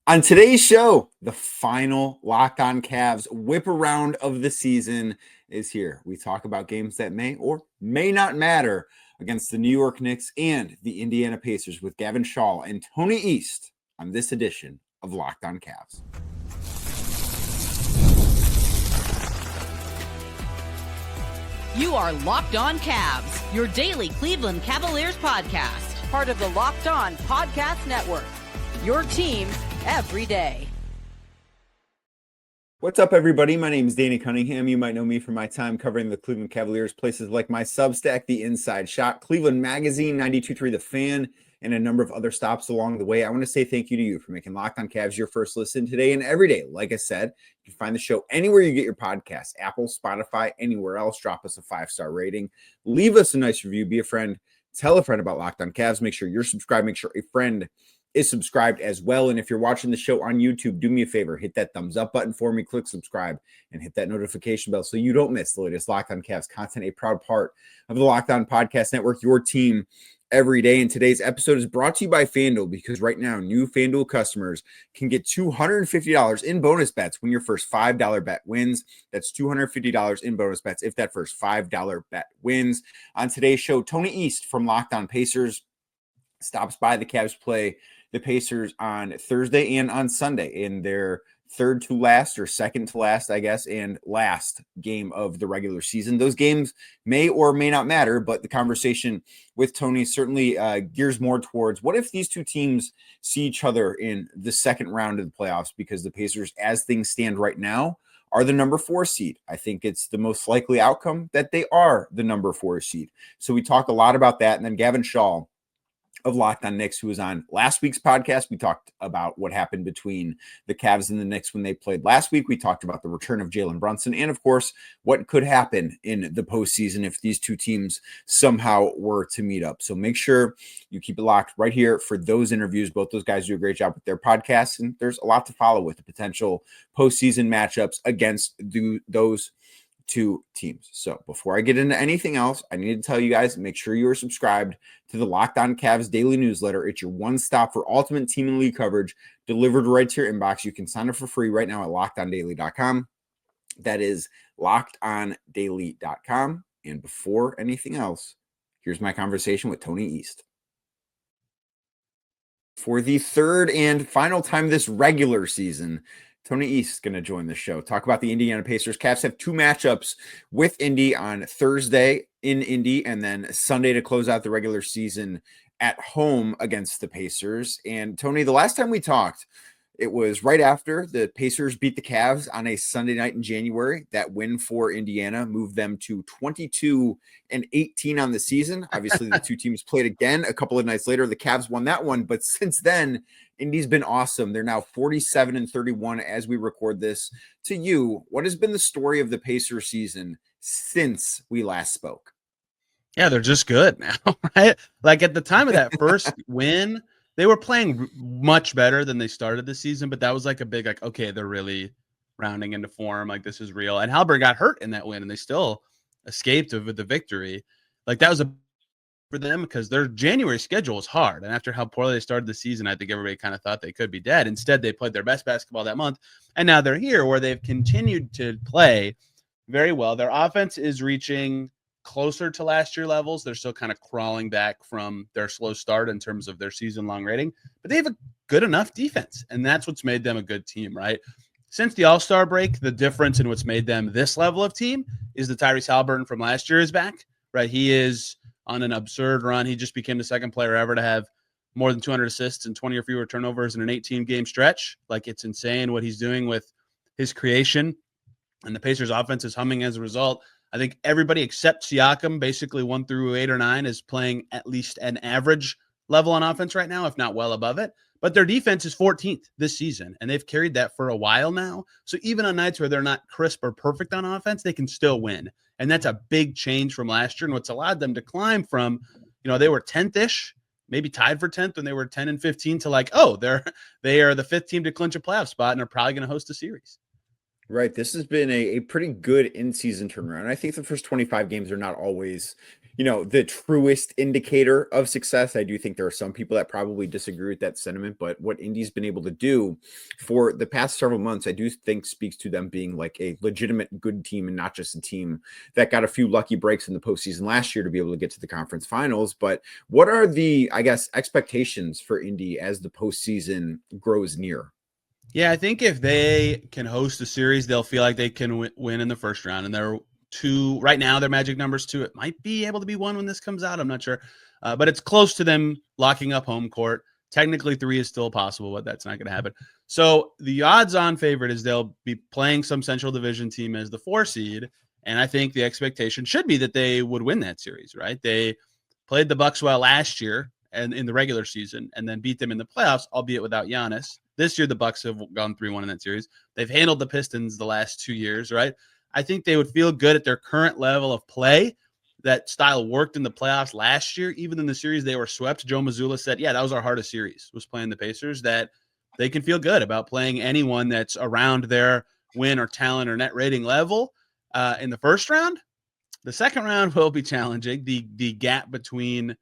On today's show, the final Locked On Cavs whip around of the season is here. We talk about games that may or may not matter against the New York Knicks and the Indiana Pacers with Gavin Schall and Tony East on this edition of Locked On Cavs. You are Locked On Cavs, your daily Cleveland Cavaliers podcast. Part of the Locked On Podcast Network, your team every day. What's up, everybody? My name is Danny Cunningham. You might know me from my time covering the Cleveland Cavaliers, places like my Substack, The Inside Shot, Cleveland Magazine, 92.3 The Fan, and a number of other stops along the way. I want to say thank you to you for making Locked On Cavs your first listen today and every day. Like I said, you can find the show anywhere you get your podcasts, Apple, Spotify, anywhere else. Drop us a 5-star rating. Leave us a nice review. Be a friend. Tell a friend about Locked On Cavs. Make sure you're subscribed. Make sure a friend is subscribed as well. And if you're watching the show on YouTube, do me a favor, hit that thumbs up button for me, click subscribe, and hit that notification bell so you don't miss the latest Locked On Cavs content, a proud part of the Locked On Podcast Network, your team every day. And today's episode is brought to you by FanDuel, because right now, new FanDuel customers can get $250 in bonus bets when your first $5 bet wins. That's $250 in bonus bets if that first $5 bet wins. On today's show, Tony East from Locked On Pacers stops by. The Cavs play the Pacers on Thursday and on Sunday in their third to last or second to last, I guess, and last game of the regular season. Those games may or may not matter, but the conversation with Tony certainly gears more towards what if these two teams see each other in the second round of the playoffs, because the Pacers, as things stand right now, are the number 4 seed. I think it's the most likely outcome that they are the number 4 seed. So we talk a lot about that. And then Gavin Schall of Locked On Knicks, who was on last week's podcast, we talked about what happened between the Cavs and the Knicks when they played last week. We talked about the return of Jalen Brunson and, of course, what could happen in the postseason if these two teams somehow were to meet up. So make sure you keep it locked right here for those interviews. Both those guys do a great job with their podcasts, and there's a lot to follow with the potential postseason matchups against those two teams. So before I get into anything else, I need to tell you guys, make sure you are subscribed to the Locked On Cavs daily newsletter. It's your one stop for ultimate team and league coverage delivered right to your inbox. You can sign up for free right now at lockedondaily.com. That is lockedondaily.com. And before anything else, here's my conversation with Tony East. For the third and final time this regular season, Tony East is going to join the show. Talk about the Indiana Pacers. Cavs have 2 matchups with Indy on Thursday in Indy, and then Sunday to close out the regular season at home against the Pacers. And Tony, the last time we talked, it was right after the Pacers beat the Cavs on a Sunday night in January. That win for Indiana moved them to 22-18 on the season. Obviously, the two teams played again a couple of nights later. The Cavs won that one, but since then, Indy's been awesome. They're now 47-31 as we record this. To you, what has been the story of the Pacers season since we last spoke? Yeah, they're just good now, right? Like at the time of that first win, they were playing much better than they started the season, but that was like a big, like, okay, they're really rounding into form. Like, this is real. And Haliburton got hurt in that win, and they still escaped with the victory. Like, that was for them because their January schedule was hard. And after how poorly they started the season, I think everybody kind of thought they could be dead. Instead, they played their best basketball that month. And now they're here where they've continued to play very well. Their offense is reaching closer to last year levels. They're still kind of crawling back from their slow start in terms of their season-long rating, but they have a good enough defense, and that's what's made them a good team, right? Since the All-Star break, the difference in what's made them this level of team is the Tyrese Haliburton from last year is back, right? He is on an absurd run. He just became the second player ever to have more than 200 assists and 20 or fewer turnovers in an 18-game stretch. Like, it's insane what he's doing with his creation, and the Pacers' offense is humming as a result. I think everybody except Siakam, basically 1 through 8 or 9, is playing at least an average level on offense right now, if not well above it. But their defense is 14th this season, and they've carried that for a while now. So even on nights where they're not crisp or perfect on offense, they can still win. And that's a big change from last year, and what's allowed them to climb from, they were 10th-ish, maybe tied for 10th when they were 10-15 to like, oh, they are the 5th team to clinch a playoff spot and are probably going to host a series. Right. This has been a pretty good in-season turnaround. I think the first 25 games are not always, the truest indicator of success. I do think there are some people that probably disagree with that sentiment, but what Indy's been able to do for the past several months, I do think speaks to them being like a legitimate good team and not just a team that got a few lucky breaks in the postseason last year to be able to get to the conference finals. But what are the, I guess, expectations for Indy as the postseason grows near? Yeah, I think if they can host a series, they'll feel like they can win in the first round. And they're two right now. Their magic number's 2. It might be able to be 1 when this comes out. I'm not sure, but it's close to them locking up home court. Technically, 3 is still possible, but that's not going to happen. So the odds-on favorite is they'll be playing some Central Division team as the 4 seed, and I think the expectation should be that they would win that series. Right? They played the Bucks well last year and in the regular season, and then beat them in the playoffs, albeit without Giannis. This year, the Bucks have gone 3-1 in that series. They've handled the Pistons the last 2 years, right? I think they would feel good at their current level of play. That style worked in the playoffs last year. Even in the series they were swept, Joe Mazzulla said, yeah, that was our hardest series, was playing the Pacers, that they can feel good about playing anyone that's around their win or talent or net rating level in the first round. The second round will be challenging. The gap between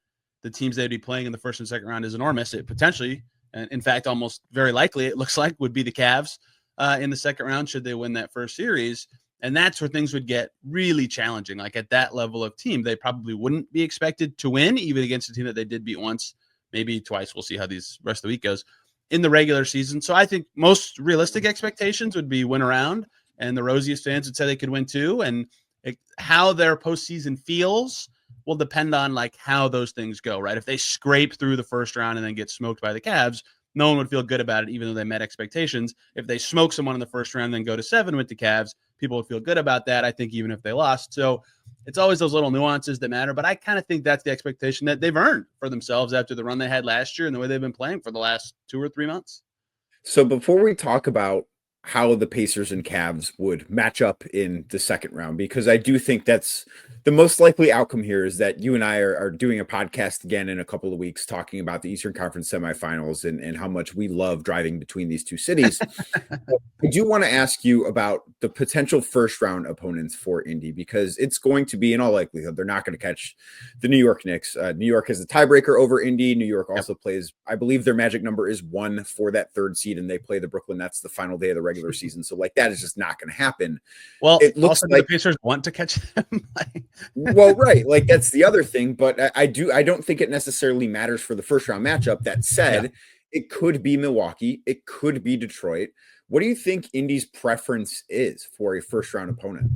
the teams they'd be playing in the first and second round is enormous. It potentially, and in fact, almost very likely, it looks like would be the Cavs in the second round should they win that first series. And that's where things would get really challenging. Like at that level of team, they probably wouldn't be expected to win, even against a team that they did beat once, maybe twice. We'll see how these rest of the week goes in the regular season. So I think most realistic expectations would be win around, and the rosiest fans would say they could win 2. And how their postseason feels will depend on like how those things go, right? If they scrape through the first round and then get smoked by the Cavs, no one would feel good about it, even though they met expectations. If they smoke someone in the first round and then go to 7 with the Cavs, people would feel good about that, I think, even if they lost. So it's always those little nuances that matter. But I kind of think that's the expectation that they've earned for themselves after the run they had last year and the way they've been playing for the last 2 or 3 months. So before we talk about how the Pacers and Cavs would match up in the second round, because I do think that's the most likely outcome here, is that you and I are doing a podcast again in a couple of weeks talking about the Eastern Conference semifinals and how much we love driving between these two cities. I do want to ask you about the potential first round opponents for Indy, because it's going to be, in all likelihood, they're not going to catch the New York Knicks. New York has a tiebreaker over Indy. New York also plays, I believe their magic number is 1 for that 3rd seed, and they play the Brooklyn Nets the final day of the regular season. So like that is just not going to happen. Well, it looks also like the Pacers want to catch them. Well, right. Like that's the other thing, but I don't think it necessarily matters for the first round matchup. That said, It could be Milwaukee. It could be Detroit. What do you think Indy's preference is for a first round opponent?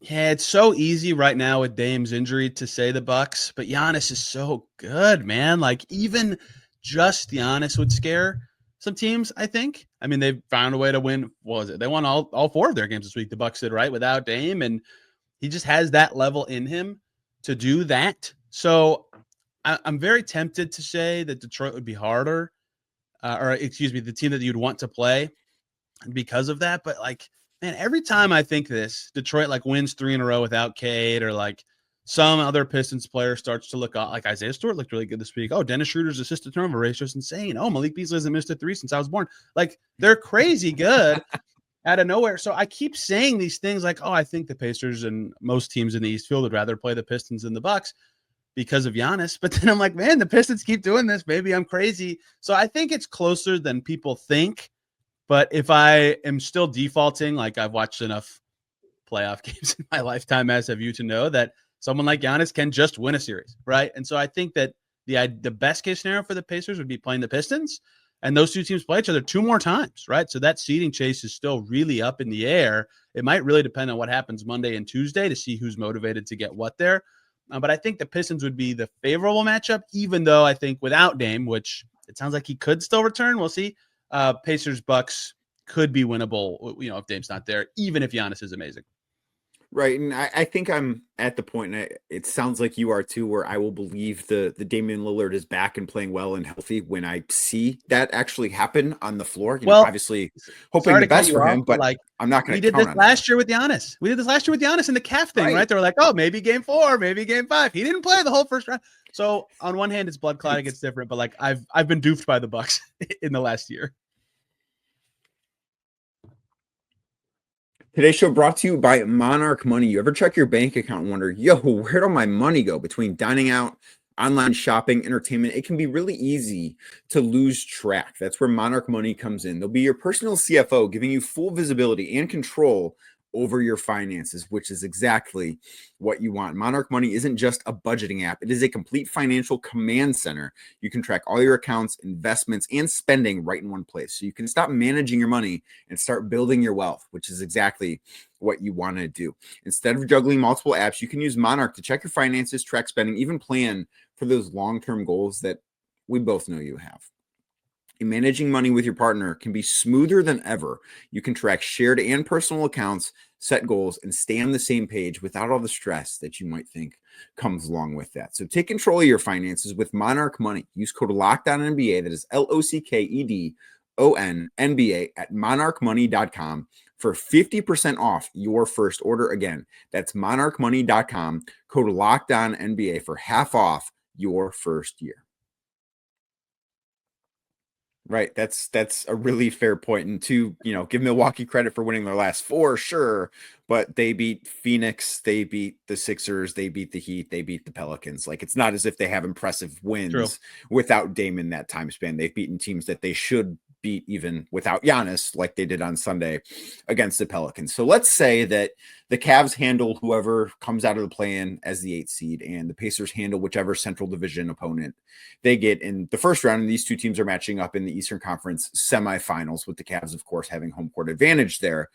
Yeah, it's so easy right now with Dame's injury to say the Bucks, but Giannis is so good, man. Like even just Giannis would scare some teams, I think. I mean, they've found a way to win. What was it? They won all 4 of their games this week. The Bucks did, right, without Dame, and he just has that level in him to do that. So I'm very tempted to say that Detroit would be harder, the team that you'd want to play because of that. But like, man, every time I think this, Detroit like wins 3 in a row without Cade, or like some other Pistons player starts to look like Isaiah Stewart looked really good this week. Oh, Dennis Schroeder's assist to turnover ratio is insane. Oh, Malik Beasley hasn't missed a 3 since I was born. Like they're crazy good out of nowhere. So I keep saying these things like, oh, I think the Pacers and most teams in the East Field would rather play the Pistons than the Bucks because of Giannis. But then I'm like, man, the Pistons keep doing this. Maybe I'm crazy. So I think it's closer than people think. But if I am still defaulting, like I've watched enough playoff games in my lifetime, as have you, to know that someone like Giannis can just win a series, right? And so I think that the best case scenario for the Pacers would be playing the Pistons, and those 2 teams play each other 2 more times, right? So that seeding chase is still really up in the air. It might really depend on what happens Monday and Tuesday to see who's motivated to get what there. But I think the Pistons would be the favorable matchup, even though I think without Dame, which it sounds like he could still return, we'll see. Pacers Bucks could be winnable, if Dame's not there, even if Giannis is amazing. Right. And I think I'm at the point, and it sounds like you are too, where I will believe the Damian Lillard is back and playing well and healthy when I see that actually happen on the floor. Obviously hoping the best for him, but like, I'm not going to count on it. We did this last year with Giannis in the calf thing, right? They were like, oh, maybe game 4, maybe game 5. He didn't play the whole first round. So on one hand, it's blood clotting, it's different, but like I've been duped by the Bucks in the last year. Today's show brought to you by Monarch Money. You ever check your bank account and wonder, where'd all my money go? Between dining out, online shopping, entertainment, it can be really easy to lose track. That's where Monarch Money comes in. They'll be your personal CFO, giving you full visibility and control over your finances, which is exactly what you want. Monarch Money isn't just a budgeting app. It is a complete financial command center. You can track all your accounts, investments, and spending right in one place. So you can stop managing your money and start building your wealth, which is exactly what you want to do. Instead of juggling multiple apps, you can use Monarch to check your finances, track spending, even plan for those long-term goals that we both know you have. Managing money with your partner can be smoother than ever. You can track shared and personal accounts, set goals, and stay on the same page without all the stress that you might think comes along with that. So take control of your finances with Monarch Money. Use code LOCKEDONNBA, that is LOCKEDONNBA at monarchmoney.com for 50% off your first order. Again, that's monarchmoney.com, code LOCKEDONNBA for half off your first year. Right. That's a really fair point. And to, give Milwaukee credit for winning their last four, sure. But they beat Phoenix, they beat the Sixers, they beat the Heat, they beat the Pelicans. Like, it's not as if they have impressive wins without Dame in that time span. They've beaten teams that they should beat even without Giannis, like they did on Sunday against the Pelicans. So let's say that the Cavs handle whoever comes out of the play-in as the 8th seed, and the Pacers handle whichever Central Division opponent they get in the first round. And these two teams are matching up in the Eastern Conference semifinals, with the Cavs, of course, having home court advantage there.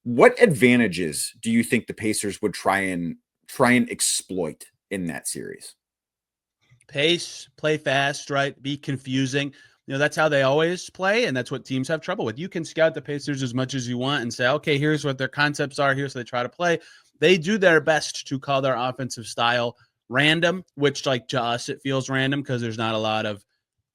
What advantages do you think the Pacers would try and exploit in that series? Pace, play fast, right? Be confusing. That's how they always play, and that's what teams have trouble with. You can scout the Pacers as much as you want and say, okay, here's what their concepts are. Here's how they try to play. They do their best to call their offensive style random, which, like, to us, it feels random because there's not a lot of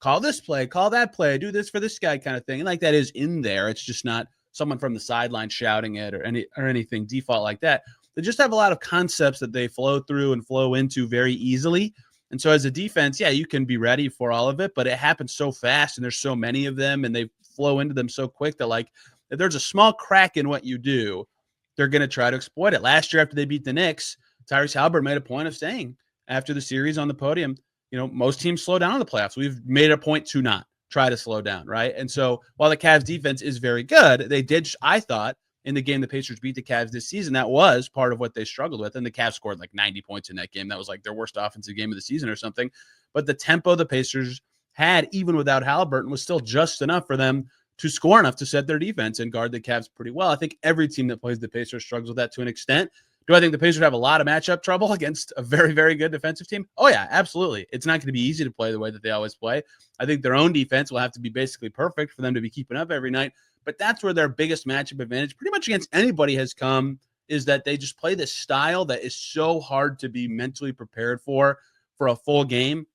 call this play, call that play, do this for this guy kind of thing. And like, that is in there. It's just not someone from the sideline shouting it or anything default like that. They just have a lot of concepts that they flow through and flow into very easily. And so as a defense, you can be ready for all of it, but it happens so fast and there's so many of them and they flow into them so quick that, like, if there's a small crack in what you do, they're going to try to exploit it. Last year, after they beat the Knicks, Tyrese Haliburton made a point of saying after the series on the podium, most teams slow down in the playoffs. We've made a point to not try to slow down, right? And so while the Cavs defense is very good, they did, I thought, in the game the Pacers beat the Cavs this season, that was part of what they struggled with. And the Cavs scored like 90 points in that game. That was like their worst offensive game of the season or something. But the tempo the Pacers had, even without Haliburton, was still just enough for them to score enough to set their defense and guard the Cavs pretty well. I think every team that plays the Pacers struggles with that to an extent. Do I think the Pacers have a lot of matchup trouble against a very, very good defensive team? Oh, yeah, absolutely. It's not going to be easy to play the way that they always play. I think their own defense will have to be basically perfect for them to be keeping up every night. But that's where their biggest matchup advantage pretty much against anybody has come, is that they just play this style that is so hard to be mentally prepared for a full game,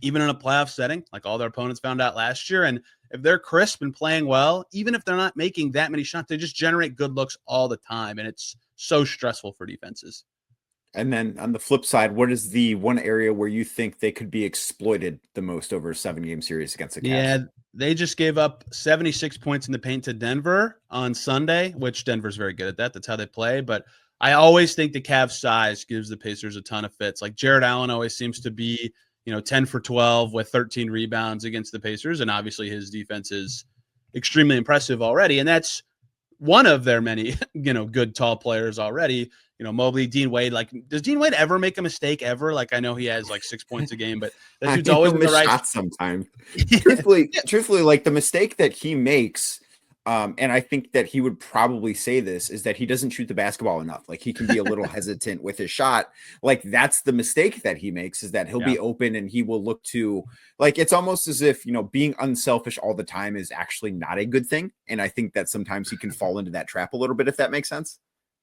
even in a playoff setting, like all their opponents found out last year. And if they're crisp and playing well, even if they're not making that many shots, they just generate good looks all the time. And it's so stressful for defenses. And then on the flip side, what is the one area where you think they could be exploited the most over a 7-game series against the Cavs? Yeah, they just gave up 76 points in the paint to Denver on Sunday, which Denver's very good at that. That's how they play. But I always think the Cavs size gives the Pacers a ton of fits. Like, Jarrett Allen always seems to be, 10 for 12 with 13 rebounds against the Pacers. And obviously his defense is extremely impressive already. And that's one of their many, good tall players already. Mobley, Dean Wade. Like, does Dean Wade ever make a mistake ever? Like, I know he has like 6 points a game, but that dude's always in the right shot sometimes. Truthfully, like, the mistake that he makes, and I think that he would probably say this, is that he doesn't shoot the basketball enough. Like, he can be a little hesitant with his shot. Like, that's the mistake that he makes, is that he'll be open and he will look to, like, it's almost as if, being unselfish all the time is actually not a good thing. And I think that sometimes he can fall into that trap a little bit, if that makes sense.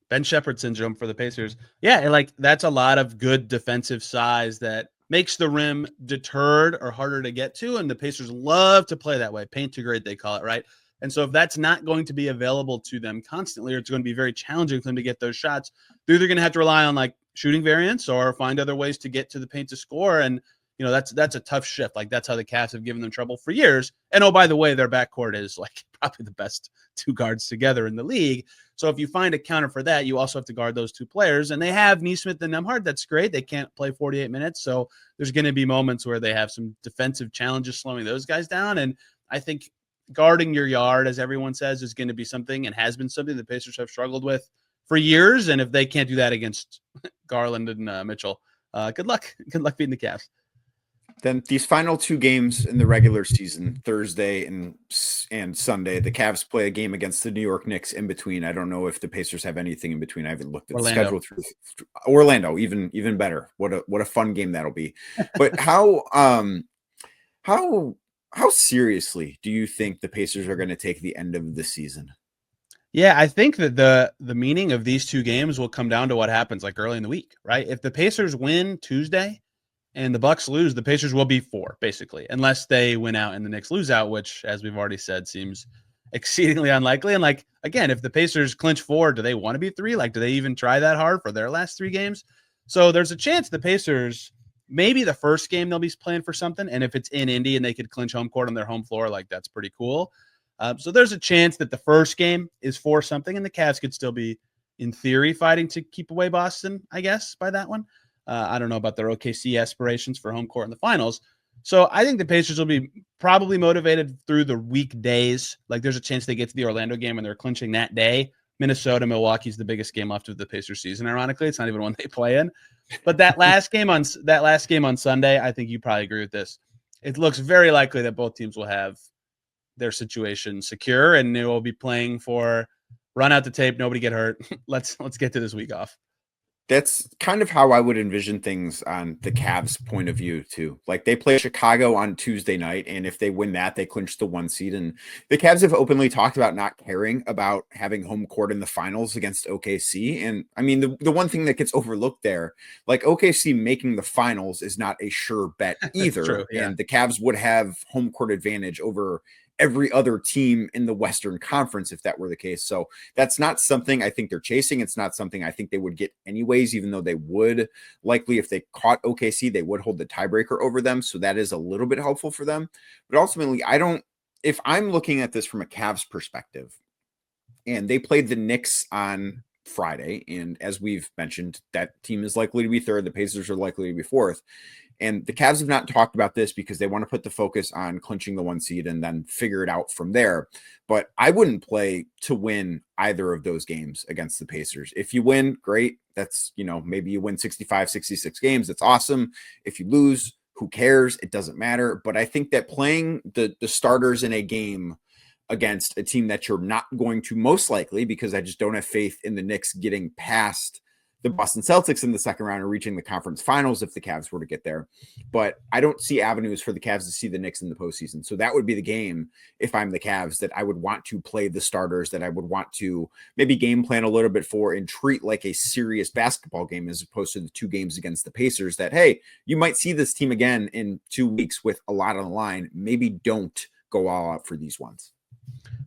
Ben Shepherd syndrome for the Pacers. Yeah, like, that's a lot of good defensive size that makes the rim deterred or harder to get to. And the Pacers love to play that way. Paint to grade, they call it, right? And so if that's not going to be available to them constantly, or it's going to be very challenging for them to get those shots, they're either going to have to rely on like shooting variants or find other ways to get to the paint to score. And that's a tough shift. Like that's how the Cavs have given them trouble for years. And oh, by the way, their backcourt is like probably the best two guards together in the league. So if you find a counter for that, you also have to guard those two players. And they have Nesmith and Nembhard. That's great. They can't play 48 minutes. So there's going to be moments where they have some defensive challenges slowing those guys down. And I think guarding your yard, as everyone says, is going to be something and has been something the Pacers have struggled with for years. And if they can't do that against Garland and Mitchell, good luck. Good luck beating the Cavs. Then these final two games in the regular season, Thursday and Sunday, the Cavs play a game against the New York Knicks in between. I don't know if the Pacers have anything in between. I haven't looked at the schedule through Orlando. Even better. What a fun game that'll be. But how seriously do you think the Pacers are going to take the end of the season? Yeah, I think that the meaning of these two games will come down to what happens like early in the week, right? If the Pacers win Tuesday and the Bucks lose, the Pacers will be 4, basically, unless they win out and the Knicks lose out, which, as we've already said, seems exceedingly unlikely. And like, again, if the Pacers clinch 4, do they want to be 3? Like, do they even try that hard for their last 3 games? So there's a chance the Pacers, maybe the first game they'll be playing for something. And if it's in Indy and they could clinch home court on their home floor, like that's pretty cool. So there's a chance that the first game is for something and the Cavs could still be, in theory, fighting to keep away Boston, I guess, by that one. I don't know about their OKC aspirations for home court in the finals. So I think the Pacers will be probably motivated through the weekdays. Like there's a chance they get to the Orlando game and they're clinching that day. Minnesota, Milwaukee's the biggest game left of the Pacers season. Ironically, it's not even one they play in. But that last game on Sunday, I think you probably agree with this. It looks very likely that both teams will have their situation secure and they will be playing for run out the tape, nobody get hurt. Let's get to this week off. That's kind of how I would envision things on the Cavs' point of view, too. Like they play Chicago on Tuesday night, and if they win that, they clinch the 1 seed. And the Cavs have openly talked about not caring about having home court in the finals against OKC. And I mean, the one thing that gets overlooked there, like OKC making the finals is not a sure bet either. True, yeah. And the Cavs would have home court advantage over every other team in the Western Conference if that were the case. So that's not something I think they're chasing. It's not something I think they would get anyways, even though they would likely, if they caught OKC, they would hold the tiebreaker over them. So that is a little bit helpful for them. But ultimately, if I'm looking at this from a Cavs perspective, and they played the Knicks on Friday, and as we've mentioned, that team is likely to be 3rd. The Pacers are likely to be 4th. And the Cavs have not talked about this because they want to put the focus on clinching the 1 seed and then figure it out from there. But I wouldn't play to win either of those games against the Pacers. If you win, great. That's, maybe you win 65, 66 games. That's awesome. If you lose, who cares? It doesn't matter. But I think that playing the starters in a game against a team that you're not going to most likely, because I just don't have faith in the Knicks getting past the Boston Celtics in the second round and reaching the conference finals if the Cavs were to get there. But I don't see avenues for the Cavs to see the Knicks in the postseason. So that would be the game, if I'm the Cavs, that I would want to play the starters, that I would want to maybe game plan a little bit for and treat like a serious basketball game as opposed to the 2 games against the Pacers that, hey, you might see this team again in 2 weeks with a lot on the line. Maybe don't go all out for these ones.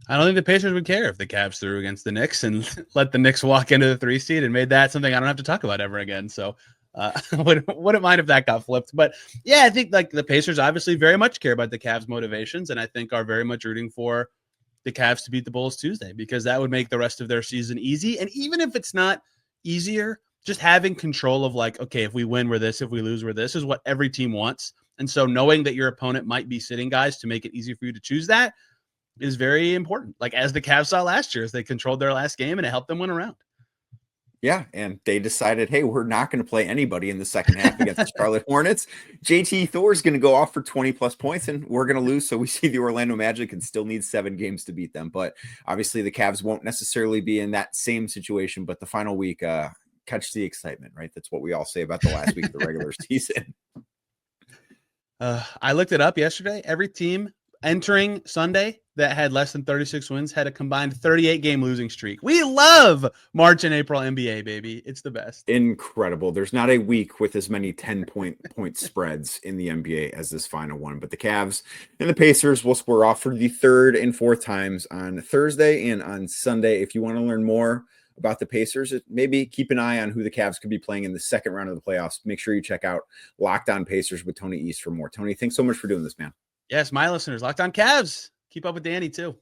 I don't think the Pacers would care if the Cavs threw against the Knicks and let the Knicks walk into the 3 seed and made that something I don't have to talk about ever again. So I wouldn't mind if that got flipped. But yeah, I think like the Pacers obviously very much care about the Cavs' motivations, and I think are very much rooting for the Cavs to beat the Bulls Tuesday because that would make the rest of their season easy. And even if it's not easier, just having control of like, okay, if we win, we're this, if we lose, we're this, is what every team wants. And so knowing that your opponent might be sitting guys to make it easy for you to choose that is very important. Like as the Cavs saw last year, as they controlled their last game and it helped them win a round. Yeah, and they decided, hey, we're not going to play anybody in the second half against the Charlotte Hornets. JT Thor's going to go off for 20-plus points, and we're going to lose. So we see the Orlando Magic and still need 7 games to beat them. But obviously the Cavs won't necessarily be in that same situation. But the final week, catch the excitement, right? That's what we all say about the last week of the regular season. I looked it up yesterday. Every team entering Sunday that had less than 36 wins had a combined 38-game losing streak. We love March and April NBA, baby. It's the best. Incredible. There's not a week with as many 10-point spreads in the NBA as this final one. But the Cavs and the Pacers will square off for the 3rd and 4th times on Thursday and on Sunday. If you want to learn more about the Pacers, maybe keep an eye on who the Cavs could be playing in the second round of the playoffs. Make sure you check out Locked On Pacers with Tony East for more. Tony, thanks so much for doing this, man. Yes, my listeners, Locked On Cavs. Keep up with Danny too.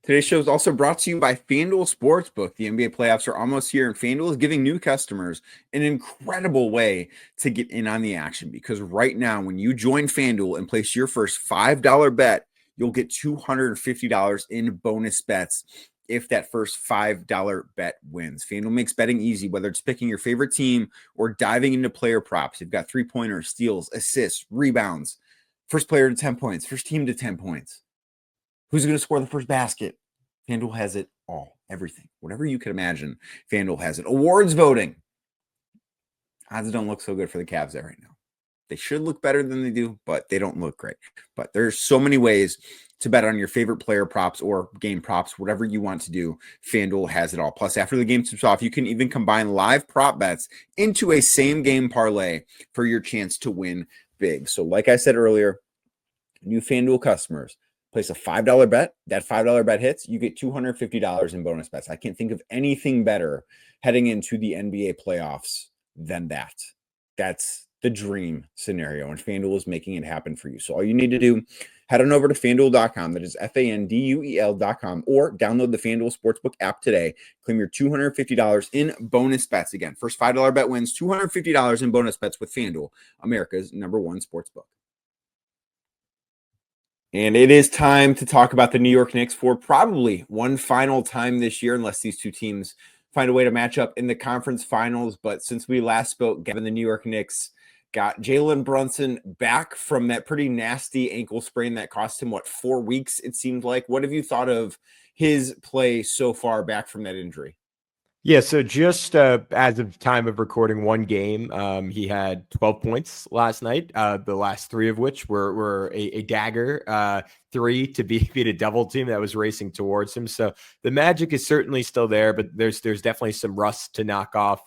Today's show is also brought to you by FanDuel Sportsbook. The NBA playoffs are almost here, and FanDuel is giving new customers an incredible way to get in on the action. Because right now, when you join FanDuel and place your first $5 bet, you'll get $250 in bonus bets if that first $5 bet wins. FanDuel makes betting easy, whether it's picking your favorite team or diving into player props. You've got three-pointers, steals, assists, rebounds, first player to 10 points, first team to 10 points. Who's going to score the first basket? FanDuel has it all, everything. Whatever you can imagine, FanDuel has it. Awards voting. Odds don't look so good for the Cavs there right now. They should look better than they do, but they don't look great. But there's so many ways to bet on your favorite player props or game props, whatever you want to do. FanDuel has it all. Plus, after the game tips off, you can even combine live prop bets into a same game parlay for your chance to win big. So like I said earlier, new FanDuel customers, place a $5 bet. That $5 bet hits, you get $250 in bonus bets. I can't think of anything better heading into the NBA playoffs than that. That's the dream scenario, and FanDuel is making it happen for you. So all you need to do, head on over to FanDuel.com. That is FanDuel.com, or download the FanDuel Sportsbook app today. Claim your $250 in bonus bets. Again, first $5 bet wins $250 in bonus bets with FanDuel, America's #1 sportsbook. And it is time to talk about the New York Knicks for probably one final time this year, unless these two teams find a way to match up in the conference finals. But since we last spoke, Gavin, the New York Knicks got Jalen Brunson back from that pretty nasty ankle sprain that cost him, 4 weeks, it seemed like. What have you thought of his play so far back from that injury? Yeah, so just as of time of recording, one game, he had 12 points last night, the last 3 of which were a dagger, 3 to beat a double team that was racing towards him. So the magic is certainly still there, but there's definitely some rust to knock off.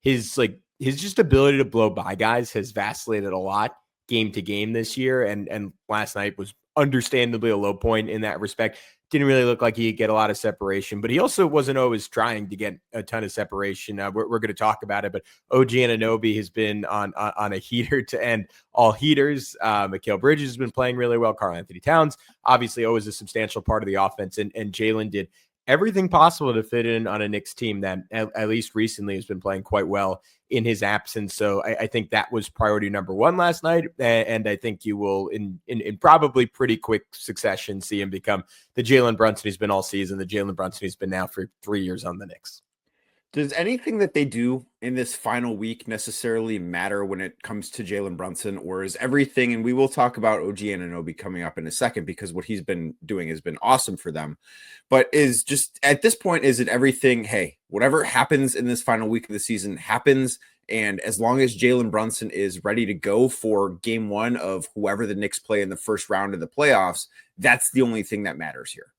His just ability to blow by guys has vacillated a lot game to game this year, and last night was understandably a low point in that respect. Didn't really look like he'd get a lot of separation, but he also wasn't always trying to get a ton of separation. We're going to talk about it, but OG Anunoby has been on a heater to end all heaters. Mikal Bridges has been playing really well. Karl-Anthony Towns, obviously always a substantial part of the offense, and Jalen did everything possible to fit in on a Knicks team that at least recently has been playing quite well in his absence. So I think that was priority number 1 last night. And I think you will in probably pretty quick succession see him become the Jalen Brunson he's been all season, the Jalen Brunson he's been now for 3 years on the Knicks. Does anything that they do in this final week necessarily matter when it comes to Jalen Brunson, or is everything, and we will talk about OG Anunoby coming up in a second because what he's been doing has been awesome for them, but is just at this point, is it everything, hey, whatever happens in this final week of the season happens, and as long as Jalen Brunson is ready to go for game 1 of whoever the Knicks play in the first round of the playoffs, that's the only thing that matters here?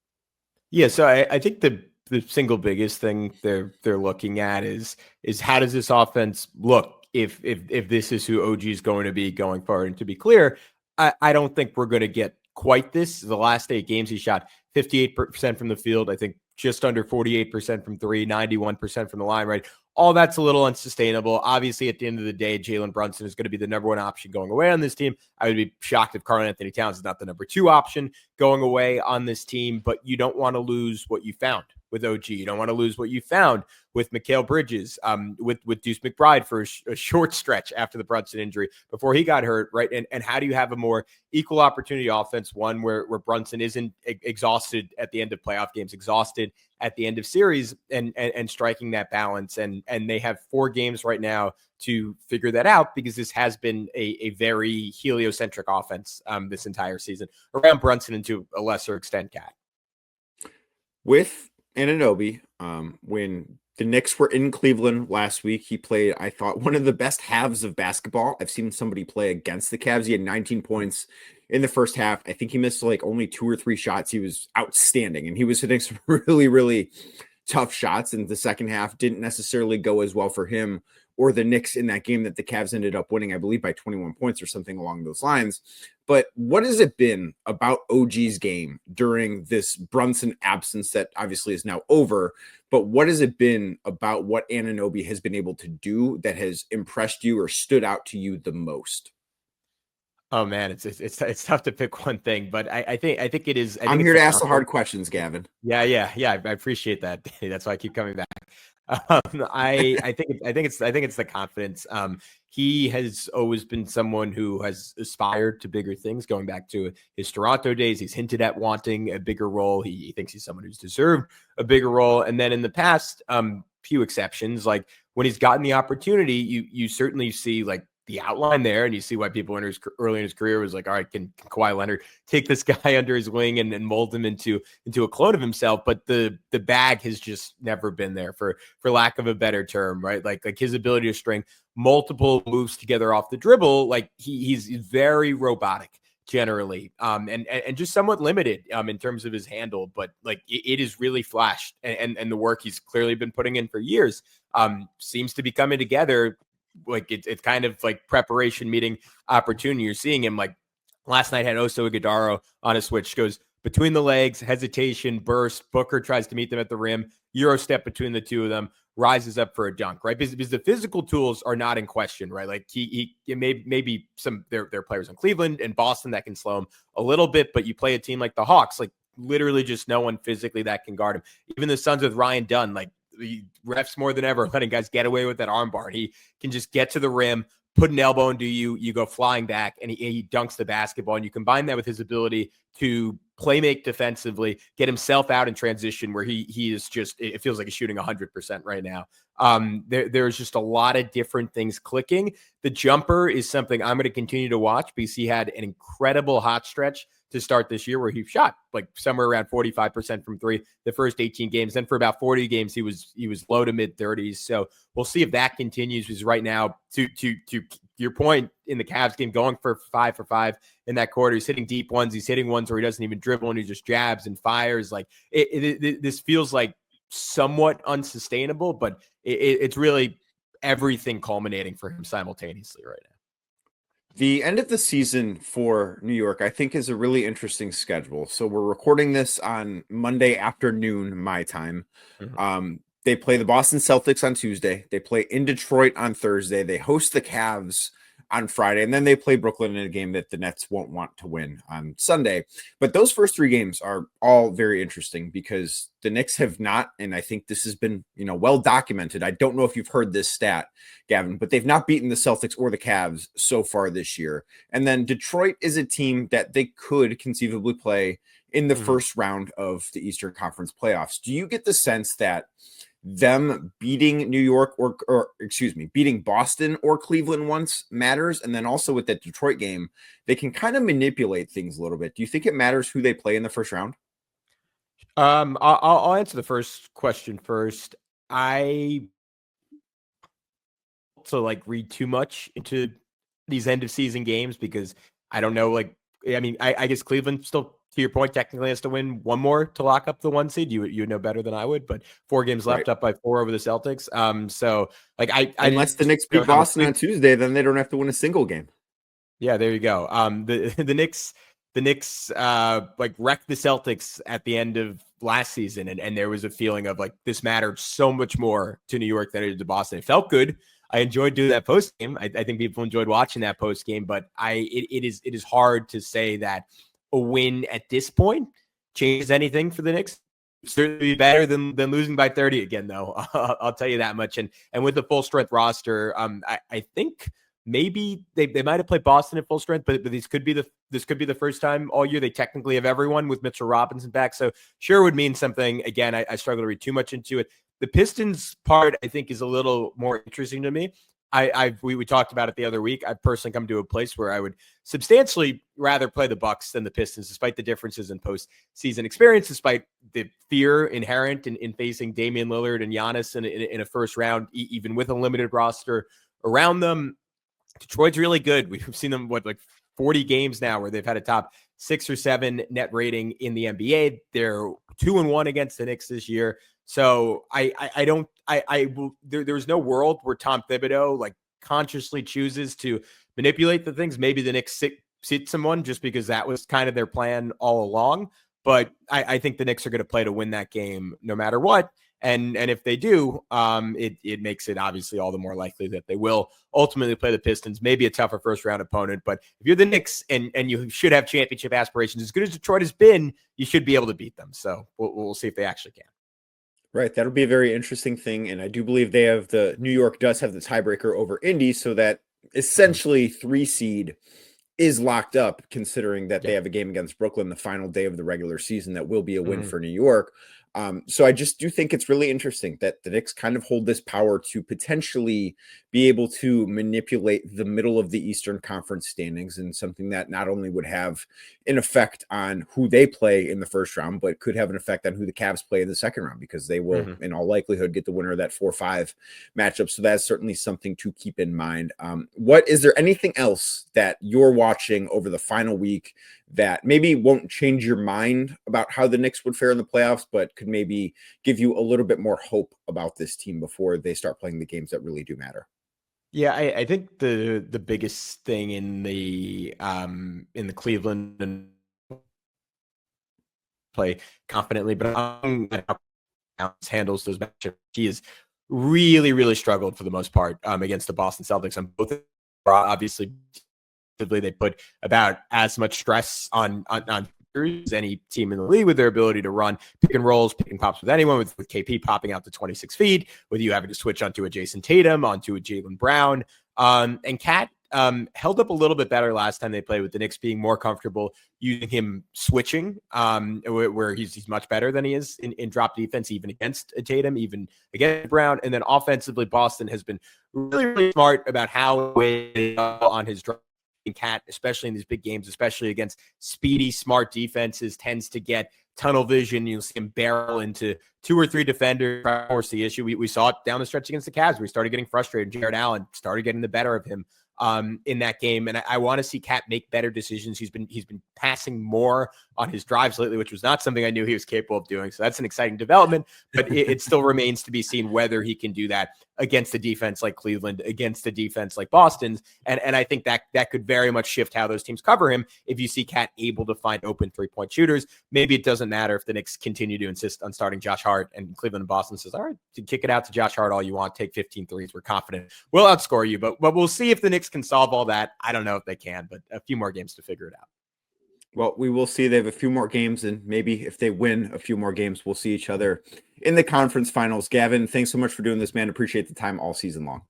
Yeah, so I think the single biggest thing they're looking at is how does this offense look if this is who OG is going to be going forward. And to be clear, I don't think we're going to get quite this. The last 8 games, he shot 58% from the field. I think just under 48% from 3, 91% from the line, right? All that's a little unsustainable. Obviously, at the end of the day, Jalen Brunson is going to be the number 1 option going away on this team. I would be shocked if Karl-Anthony Towns is not the number 2 option going away on this team, but you don't want to lose what you found with OG. You don't want to lose what you found with Mikal Bridges, with Deuce McBride for a short stretch after the Brunson injury before he got hurt, right? And how do you have a more equal opportunity offense, one where Brunson isn't exhausted at the end of playoff games, exhausted at the end of series, and striking that balance. And they have 4 games right now to figure that out, because this has been a very heliocentric offense this entire season around Brunson and to a lesser extent, Cat. With Anunoby, when the Knicks were in Cleveland last week, he played, I thought, one of the best halves of basketball I've seen somebody play against the Cavs. He had 19 points in the first half. I think he missed only 2 or 3 shots. He was outstanding, and he was hitting some really, really tough shots. And the second half didn't necessarily go as well for him or the Knicks in that game that the Cavs ended up winning, I believe, by 21 points or something along those lines. But what has it been about OG's game during this Brunson absence that obviously is now over? But what has it been about what Anunoby has been able to do that has impressed you or stood out to you the most? Oh man, it's tough to pick one thing, but I think it is. I'm here to ask the hard questions, Gavin. Yeah. I appreciate that. That's why I keep coming back. I think it's the confidence. He has always been someone who has aspired to bigger things. Going back to his Toronto days, he's hinted at wanting a bigger role. He thinks he's someone who's deserved a bigger role. And then in the past, few exceptions, like when he's gotten the opportunity, you certainly see like the outline there, and you see why people early in his career was like, all right, can Kawhi Leonard take this guy under his wing and mold him into a clone of himself? But the bag has just never been there, for lack of a better term, right? Like his ability to string multiple moves together off the dribble, like he's very robotic generally, and just somewhat limited in terms of his handle, but like it is really flashed, and the work he's clearly been putting in for years seems to be coming together. Like it's kind of like preparation meeting opportunity. You're seeing him like last night had Oso Ighodaro on a switch, goes between the legs, hesitation, burst. Booker tries to meet them at the rim, Euro step between the two of them, rises up for a dunk, right? Because the physical tools are not in question, right? Like he maybe some there are players in Cleveland and Boston that can slow him a little bit, but you play a team like the Hawks, like literally just no one physically that can guard him. Even the Suns with Ryan Dunn, like the refs more than ever letting guys get away with that armbar. He can just get to the rim, put an elbow into you go flying back, and he dunks the basketball. And you combine that with his ability to play make defensively, get himself out in transition, where he is just, it feels like he's shooting 100% right now. There's just a lot of different things clicking. The jumper is something I'm going to continue to watch, because he had an incredible hot stretch to start this year where he shot like somewhere around 45% from three the first 18 games. Then for about 40 games, he was low to mid 30s. So we'll see if that continues, because right now, to your point, in the Cavs game, going for 5 for 5 in that quarter, he's hitting deep ones. He's hitting ones where he doesn't even dribble and he just jabs and fires. Like this feels like somewhat unsustainable, but it's really everything culminating for him simultaneously right now. The end of the season for New York, I think, is a really interesting schedule. So we're recording this on Monday afternoon, my time. Mm-hmm. They play the Boston Celtics on Tuesday. They play in Detroit on Thursday. They host the Cavs on Friday, and then they play Brooklyn in a game that the Nets won't want to win on Sunday. But those first three games are all very interesting, because the Knicks have not, and I think this has been, well documented. I don't know if you've heard this stat, Gavin, but they've not beaten the Celtics or the Cavs so far this year. And then Detroit is a team that they could conceivably play in the first round of the Eastern Conference playoffs. Do you get the sense that them beating New York beating Boston or Cleveland once matters? And then also with that Detroit game, they can kind of manipulate things a little bit. Do you think it matters who they play in the first round? I'll answer the first question first. I also read too much into these end of season games, because I don't know. I guess Cleveland still, to your point, technically has to win one more to lock up the 1 seed. You know better than I would, but 4 games left, up by 4 over the Celtics. Unless the Knicks beat Boston on Tuesday, then they don't have to win a single game. Yeah, there you go. The Knicks wrecked the Celtics at the end of last season, and there was a feeling of this mattered so much more to New York than it did to Boston. It felt good. I enjoyed doing that post game. I think people enjoyed watching that post game, but it is hard to say that a win at this point changes anything for the Knicks. Certainly better than losing by 30 again, though. I'll tell you that much. And with the full strength roster, I think maybe they might have played Boston at full strength, but this could be the first time all year they technically have everyone with Mitchell Robinson back. So sure would mean something. Again, I struggle to read too much into it. The Pistons part, I think, is a little more interesting to me. We talked about it the other week. I've personally come to a place where I would substantially rather play the Bucks than the Pistons, despite the differences in postseason experience, despite the fear inherent in facing Damian Lillard and Giannis in a first round, even with a limited roster around them. Detroit's really good. We've seen them 40 games now where they've had a top 6 or 7 net rating in the NBA. They're 2-1 against the Knicks this year. So there's no world where Tom Thibodeau consciously chooses to manipulate the things. Maybe the Knicks sit someone just because that was kind of their plan all along. But I think the Knicks are going to play to win that game no matter what. And if they do, it makes it obviously all the more likely that they will ultimately play the Pistons, maybe a tougher first round opponent. But if you're the Knicks and you should have championship aspirations, as good as Detroit has been, you should be able to beat them. So we'll see if they actually can. Right. That'll be a very interesting thing. And I do believe New York does have the tiebreaker over Indy, so that essentially 3 seed is locked up, considering that they have a game against Brooklyn the final day of the regular season. That will be a win for New York. So I just do think it's really interesting that the Knicks kind of hold this power to potentially be able to manipulate the middle of the Eastern Conference standings, and something that not only would have an effect on who they play in the first round, but could have an effect on who the Cavs play in the second round, because they will in all likelihood get the winner of that 4-5 matchup. So that's certainly something to keep in mind. Is there anything else that you're watching over the final week that maybe won't change your mind about how the Knicks would fare in the playoffs, but could maybe give you a little bit more hope about this team before they start playing the games that really do matter? Yeah, I think the biggest thing in the Cleveland and play confidently, but handles those matchups. He has really, really struggled for the most part against the Boston Celtics. On both, obviously, they put about as much stress on as any team in the league, with their ability to run pick and rolls, pick and pops with anyone, with KP popping out to 26 feet, with you having to switch onto a Jason Tatum, onto a Jalen Brown. And Cat held up a little bit better last time they played, with the Knicks being more comfortable using him switching, where he's much better than he is in drop defense, even against a Tatum, even against Brown. And then offensively, Boston has been really, really smart about how on his drop. Cat, especially in these big games, especially against speedy, smart defenses, tends to get tunnel vision. You'll see him barrel into 2 or 3 defenders. Force the issue. We saw it down the stretch against the Cavs. We started getting frustrated. Jarrett Allen started getting the better of him in that game. And I want to see Cat make better decisions. He's been passing more on his drives lately, which was not something I knew he was capable of doing. So that's an exciting development, but it still remains to be seen whether he can do that against a defense like Cleveland, against a defense like Boston's. And I think that could very much shift how those teams cover him. If you see Cat able to find open 3-point shooters, maybe it doesn't matter if the Knicks continue to insist on starting Josh Hart, and Cleveland and Boston says, all right, kick it out to Josh Hart all you want, take 15 threes. We're confident we'll outscore you, but we'll see if the Knicks can solve all that. I don't know if they can, but a few more games to figure it out. Well, we will see. They have a few more games, and maybe if they win a few more games, we'll see each other in the conference finals. Gavin, thanks so much for doing this, man. Appreciate the time all season long.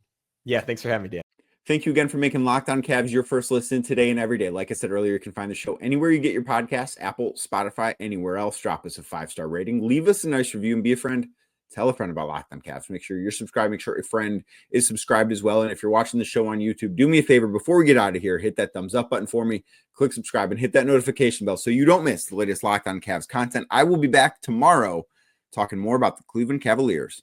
Yeah, thanks for having me, Dan. Thank you again for making Locked On Cavs your first listen today and every day. Like I said earlier, you can find the show anywhere you get your podcasts, Apple, Spotify, anywhere else. Drop us a 5-star rating. Leave us a nice review, and be a friend. Tell a friend about Locked On Cavs. Make sure you're subscribed. Make sure a friend is subscribed as well. And if you're watching the show on YouTube, do me a favor before we get out of here. Hit that thumbs up button for me. Click subscribe and hit that notification bell so you don't miss the latest Locked On Cavs content. I will be back tomorrow talking more about the Cleveland Cavaliers.